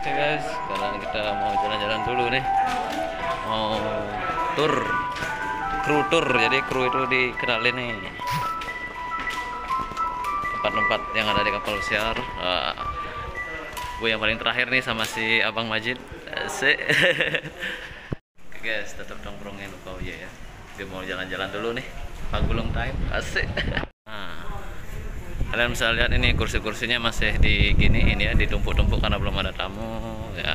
Oke guys, sekarang kita mau jalan-jalan dulu nih. Mau tur, kru tur. Jadi kru itu dikenalin nih tempat-tempat yang ada di kapal pesiar. Gue yang paling terakhir nih sama si Abang Majid. Asik. Oke guys, tetap nongkrongin kau ya. Dia mau jalan-jalan dulu nih. Pagulung time. Asik. Nah, kalian bisa lihat ini kursi-kursinya masih diginiin ya, ditumpuk-tumpuk karena belum ada tamu ya.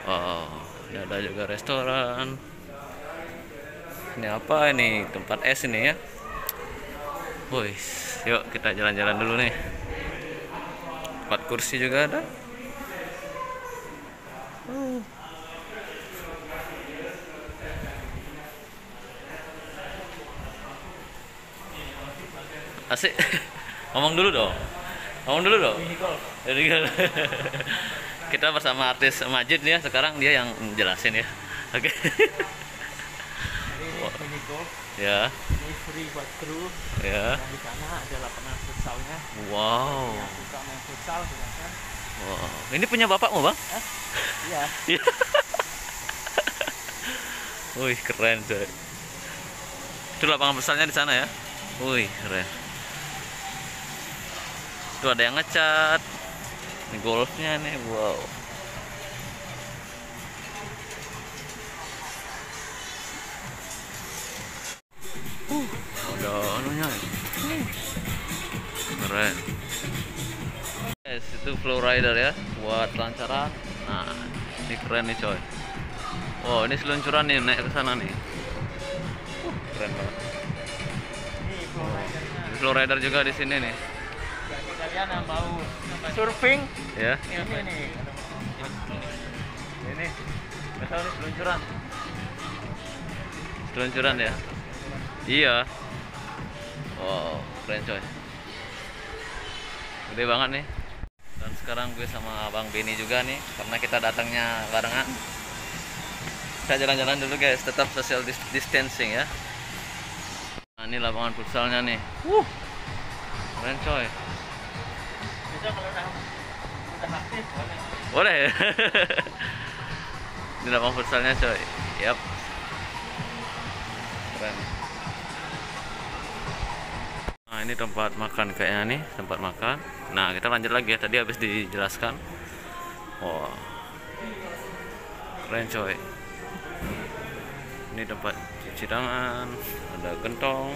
Oh, ini ada juga restoran. Ini apa ini? Tempat es ini ya. Woi, yuk kita jalan-jalan dulu nih. Tempat kursi juga ada. Asik. Ngomong dulu dong. Jadi kita bersama artis Majid nih ya. Sekarang dia yang jelasin ya. Oke. Ya. Ini free buat kru. Ya. Di sana ada lapangan futsalnya. Wow. Yang suka main futsal silakan. Wow. Ini punya bapakmu, Bang? Iya. Wih, keren coy. Itu lapangan futsalnya di sana ya. Wih, keren. Itu ada yang ngecat. Ini golfnya nih, wow. Ada anunya. Keren. Guys, itu flow rider ya, buat lancaran. Nah, ini keren nih coy. Wow, ini seluncuran nih naik ke sana nih. Keren banget. Ini flow ridernya. Flow rider juga di sini nih. Bagi kalian yang mau surfing, Ya. ini nih. Ini betul nih seluncuran. Seluncuran ya. Iya. Wow, keren coy. Gede banget nih. Dan sekarang gue sama Abang Beni juga nih, karena kita datangnya barengan. Kita jalan-jalan dulu guys, tetap social distancing ya. Nah, ini lapangan futsalnya nih. Keren coy. Itu kalau udah aktif boleh. Boleh ya? Ini lapangan futsalnya coy. Yap. Keren. Nah, ini tempat makan kayaknya nih, tempat makan. Nah, kita lanjut lagi ya. Tadi habis dijelaskan. Wow. Keren coy. Ini tempat cuci tangan, ada gentong.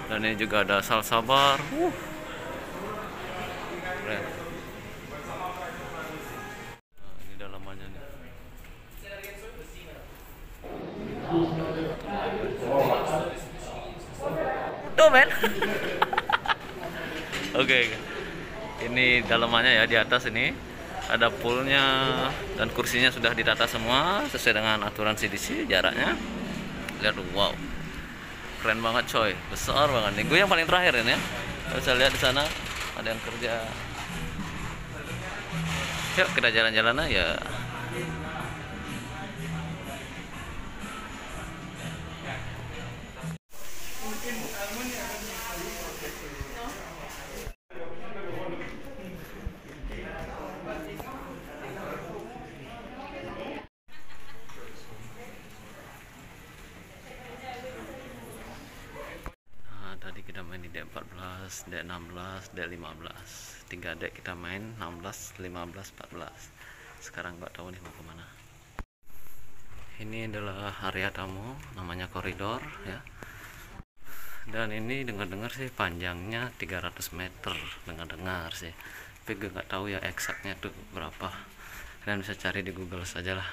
Dan ini juga ada salsa bar. Keren. Nah, ini dalamannya nih. Tuh men. Oke. Ini dalamannya ya, di atas ini ada poolnya dan kursinya sudah ditata semua sesuai dengan aturan CDC jaraknya. Lihat, wow. Keren banget coy, besar banget nih. Gue yang paling terakhir ini ya. Bisa lihat di sana ada yang kerja. Yuk kita jalan-jalan aja. Tadi kita main di D14, D16, D15. 3 dek kita main, 16, 15, 14. Sekarang nggak tahu nih mau kemana. Ini adalah area tamu, namanya koridor ya. Dan ini dengar-dengar sih panjangnya 300 meter, dengar-dengar sih. Tapi gue nggak tahu ya eksaknya tuh berapa. Kalian bisa cari di Google saja lah.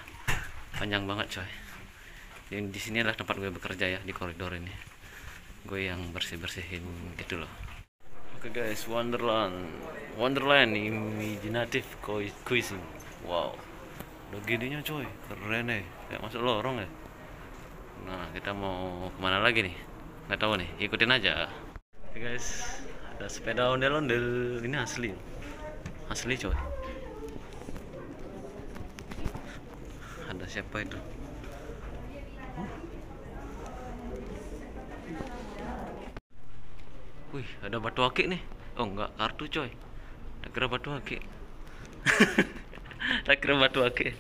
Panjang banget coy. Di sini adalah tempat gue bekerja ya, di koridor ini. Gue yang bersih-bersihin gitu loh. Oke guys, Wonderland imaginative cuisine. Wow, udah gininya coy, keren nih, kayak masuk lorong ya. Nah, kita mau kemana lagi nih? Nggak tahu nih, ikutin aja. Oke guys, ada sepeda ondel-ondel. Ini asli coy. Ada siapa itu? Wih, ada batu akik nih. Oh enggak, kartu coy. Tak kira batu akik. Tak kira batu akik.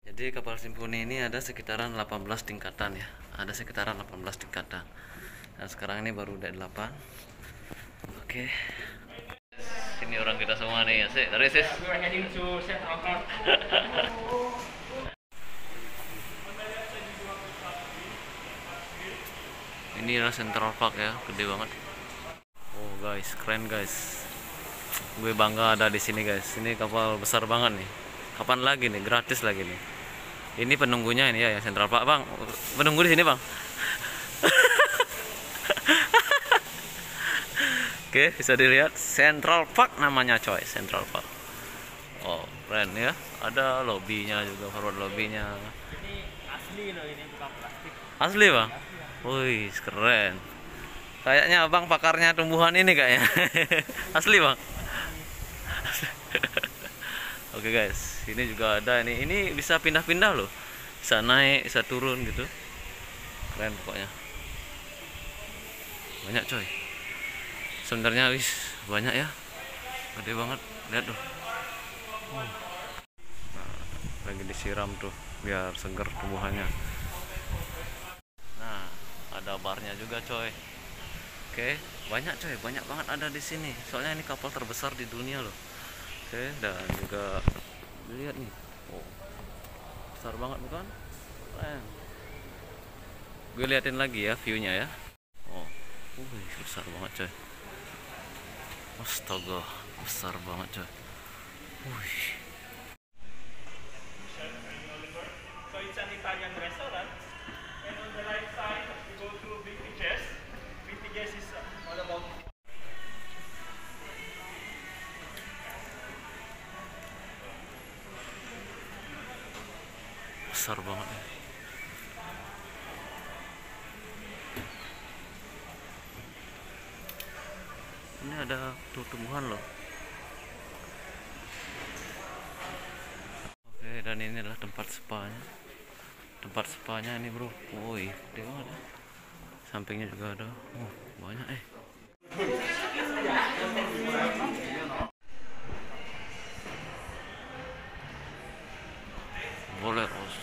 Jadi kapal Simponi ini ada sekitaran 18 tingkatan ya. Ada sekitaran 18 tingkatan. Nah sekarang ini baru udah 8. Oke. Ini orang kita semua nih ya. Tarik sis. We are heading to Central Park. Ini adalah Central Park ya, gede banget. Oh guys, keren guys. Gue bangga ada di sini guys. Ini kapal besar banget nih. Kapan lagi nih? Gratis lagi nih. Ini penunggunya ini ya, yang Central Park bang. Penunggu di sini bang. Oke, bisa dilihat Central Park namanya coy, Central Park. Oh keren ya. Ada lobbynya juga, forward lobbynya. Ini asli loh, ini bukan plastik. Asli bang. Wih keren. Kayaknya abang pakarnya tumbuhan ini kayaknya. Asli bang. Oke guys, ini juga ada nih. Ini bisa pindah-pindah loh. Bisa naik, bisa turun gitu. Keren pokoknya. Banyak coy. Sebenarnya wis banyak ya. Gede banget. Lihat tuh. Nah, lagi disiram tuh biar seger tumbuhannya. Nah, ada barnya juga coy. Oke, banyak coy, banyak banget ada di sini. Soalnya ini kapal terbesar di dunia loh. Oke, dan juga lihat nih. Oh, besar banget bukan? Keren. Gue liatin lagi ya view-nya ya. Oh, besar banget coy. Astaga, besar banget coy. So it's an Italian restaurant, and on the right side you go to Vintages. Vintages is all about. Besar banget ya. Ini ada tuh tumbuhan loh. Oke, dan ini adalah tempat spa-nya. Tempat spa-nya ini bro. Woi, gede banget ya. Sampingnya juga ada. Oh, banyak boleh ros.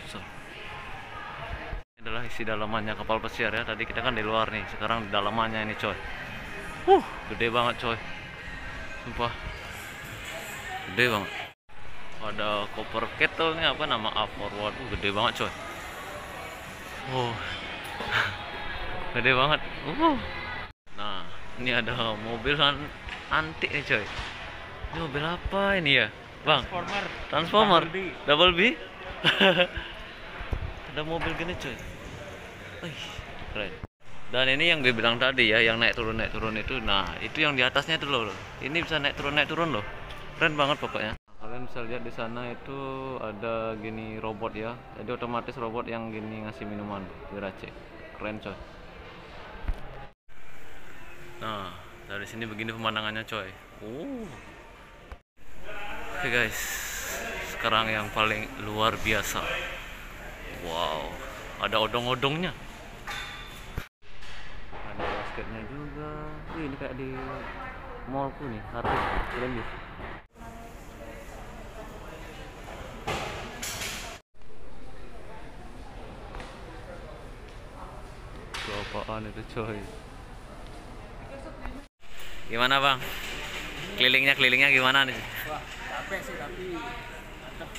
Besar. Ini adalah isi dalamannya kapal pesiar ya. Tadi kita kan di luar nih, sekarang di dalamannya ini coy. Gede banget coy. Sumpah. Gede banget. Ada copper kettle nya, apa nama, up forward. Gede banget coy. Gede banget. Nah, ini ada mobil antik nih coy. Ini mobil apa ini ya bang? Transformer double B. Ada mobil gini coy. Keren. Dan ini yang dibilang tadi ya, yang naik turun itu. Nah, itu yang di atasnya itu loh. Ini bisa naik turun loh. Keren banget pokoknya. Kalian bisa lihat di sana itu ada gini robot ya. Jadi otomatis robot yang gini ngasih minuman diracik. Keren coy. Nah, dari sini begini pemandangannya coy. Oke guys, sekarang yang paling luar biasa. Wow, ada odong-odongnya. Ada basketnya juga. Ini kayak di mallku nih, Harvey. Keren nih. Apaan itu coy? Gimana bang? Kelilingnya gimana nih? Wah, capek sih tapi mantap.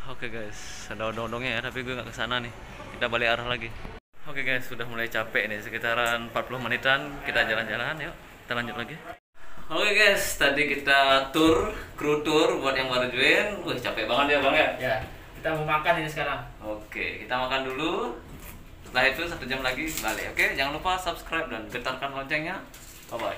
Oke guys, ada odong-odongnya ya, tapi gue nggak kesana nih. Kita balik arah lagi. Oke guys, sudah mulai capek nih, sekitaran 40 menitan kita jalan-jalan. Yuk, kita lanjut lagi. Oke guys, tadi kita kru tour buat yang baru join. Wih, capek banget ya bang ya? Ya, kita mau makan ini sekarang. Oke, kita makan dulu. Setelah itu 1 jam lagi balik. Oke, jangan lupa subscribe dan getarkan loncengnya. Bye bye.